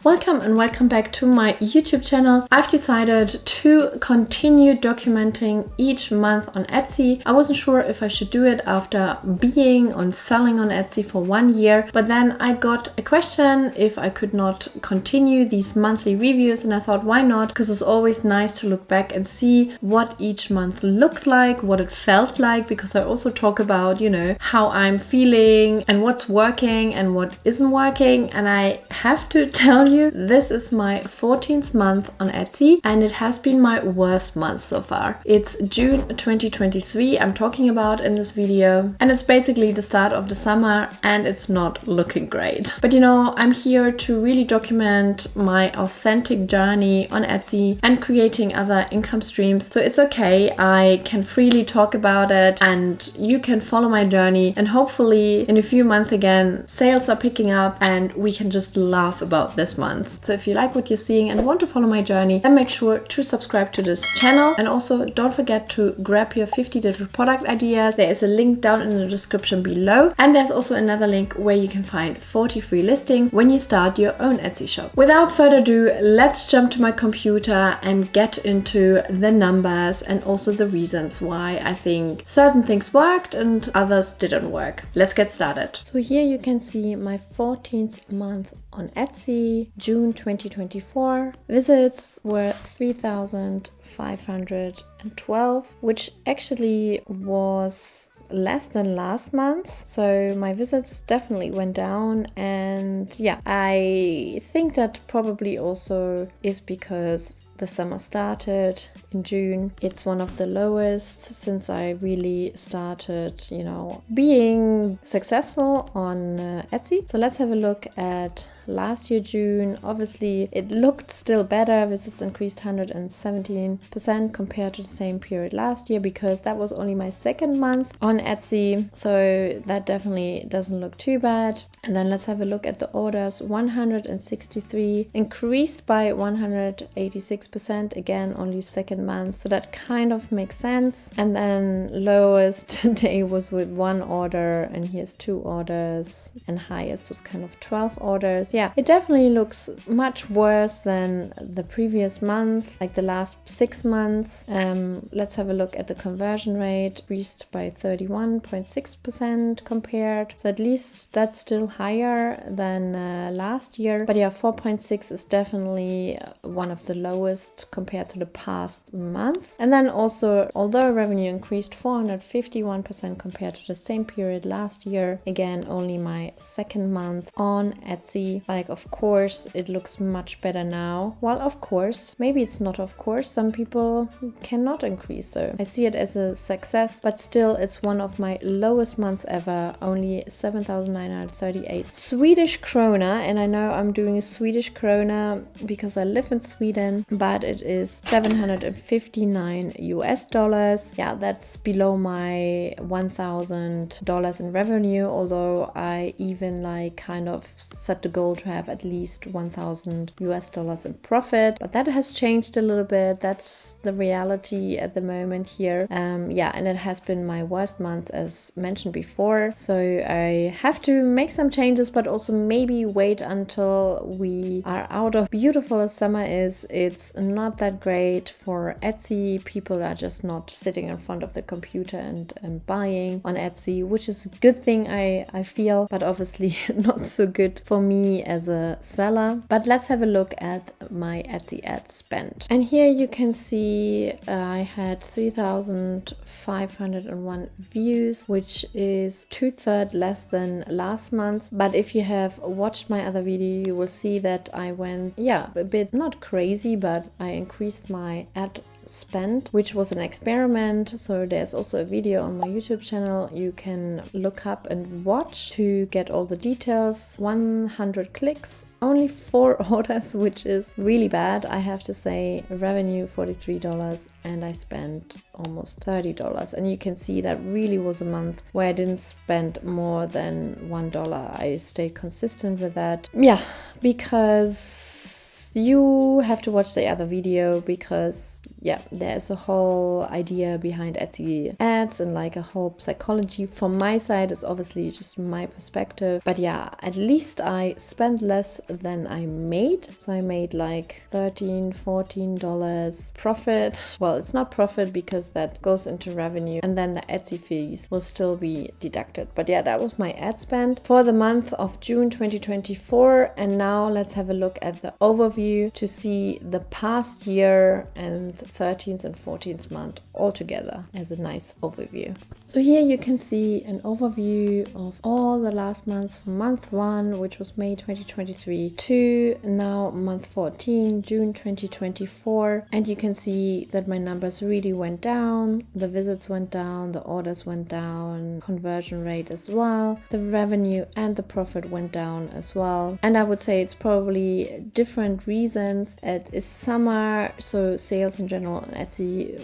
Welcome and welcome back to my YouTube channel. I've decided to continue documenting each month on Etsy. I wasn't sure if I should do it after being on selling on Etsy for 1 year, but then I got a question if I could not continue these monthly reviews, and I thought, why not? Because it's always nice to look back and see what each month looked like, what it felt like, because I also talk about, how I'm feeling and what's working and what isn't working. And I have to tell you, this is my 14th month on Etsy and it has been my worst month so far. It's June 2023 I'm talking about in this video, and it's basically the start of the summer and it's not looking great. But I'm here to really document my authentic journey on Etsy and creating other income streams. So it's okay, I can freely talk about it and you can follow my journey, and hopefully in a few months again sales are picking up and we can just laugh about this month. So if you like what you're seeing and want to follow my journey, then make sure to subscribe to this channel, and also don't forget to grab your 50 digital product ideas. There is a link down in the description below, and there's also another link where you can find 40 free listings when you start your own Etsy shop. Without further ado, let's jump to my computer and get into the numbers and also the reasons why I think certain things worked and others didn't work. Let's get started. So here you can see my 14th month on Etsy, June 2024. Visits were 3,512, which actually was less than last month. So my visits definitely went down, and yeah, I think that probably also is because the summer started in June. It's one of the lowest since I really started, being successful on Etsy. So let's have a look at last year, June. Obviously, it looked still better. Visits increased 117% compared to the same period last year, because that was only my second month on Etsy. So that definitely doesn't look too bad. And then let's have a look at the orders. 163 increased by 186%. Again, only second month, so that kind of makes sense. And then lowest day was with 1 order, and here's 2 orders, and highest was kind of 12 orders. Yeah, it definitely looks much worse than the previous month, like the last 6 months. Let's have a look at the conversion rate. Increased by 31.6% compared, so at least that's still higher than last year. But yeah, 4.6 is definitely one of the lowest compared to the past month. And then also, although revenue increased 451% compared to the same period last year, again, only my second month on Etsy. Like, of course, it looks much better now. Well, of course, maybe it's not of course. Some people cannot increase, so I see it as a success, but still it's one of my lowest months ever, only 7,938 Swedish krona. And I know I'm doing a Swedish krona because I live in Sweden, but it is 759 US dollars. Yeah, that's below my $1,000 in revenue, although I even kind of set the goal to have at least 1,000 US dollars in profit. But that has changed a little bit. That's the reality at the moment here. Yeah, and it has been my worst month as mentioned before. So I have to make some changes, but also maybe wait until we are out of beautiful as summer is. It's not that great for Etsy. People are just not sitting in front of the computer and buying on Etsy, which is a good thing I feel, but obviously not so good for me as a seller. But let's have a look at my Etsy ad spend. And here you can see I had 3,501 views, which is 2/3 less than last month. But if you have watched my other video, you will see that I went, a bit not crazy, but I increased my ad spend, which was an experiment. So there's also a video on my YouTube channel you can look up and watch to get all the details. 100 clicks, only 4 orders, which is really bad, I have to say. Revenue $43, and I spent almost $30. And you can see that really was a month where I didn't spend more than $1. I stayed consistent with that. Yeah, because you have to watch the other video, because yeah, there's a whole idea behind Etsy ads and like a whole psychology. From my side, it's obviously just my perspective. But yeah, at least I spent less than I made. So I made like $13-14 profit. Well, it's not profit because that goes into revenue, and then the Etsy fees will still be deducted. But yeah, that was my ad spend for the month of June 2024. And now let's have a look at the overview to see the past year and 13th and 14th month all together as a nice overview. So here you can see an overview of all the last months from month 1, which was May 2023, to now month 14, June 2024. And you can see that my numbers really went down. The visits went down, the orders went down, conversion rate as well. The revenue and the profit went down as well. And I would say it's probably different reasons. It is summer, so sales in general on Etsy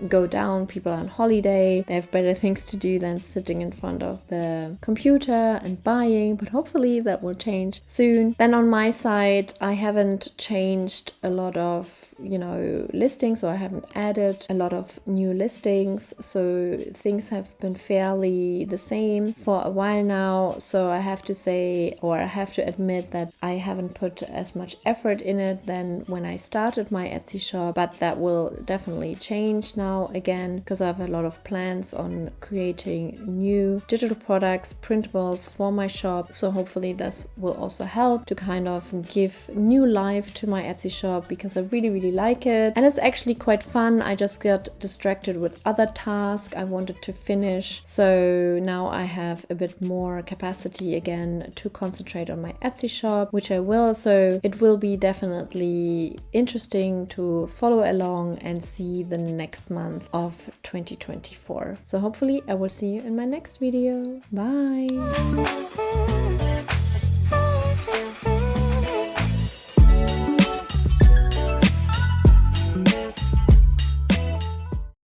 go down. People are on holiday. They have better things to do than sitting in front of the computer and buying, but hopefully that will change soon. Then on my side, I haven't changed a lot of listings, or I haven't added a lot of new listings, so things have been fairly the same for a while now. So I have to say, or I have to admit, that I haven't put as much effort in it than when I started my Etsy shop, but that will definitely change now again, because I have a lot of plans on creating new digital products, printables for my shop. So hopefully this will also help to kind of give new life to my Etsy shop, because I really like it, and it's actually quite fun. I just got distracted with other tasks I wanted to finish, so now I have a bit more capacity again to concentrate on my Etsy shop, which I will. So it will be definitely interesting to follow along and see the next month of 2024. So hopefully I will see you in my next video. Bye.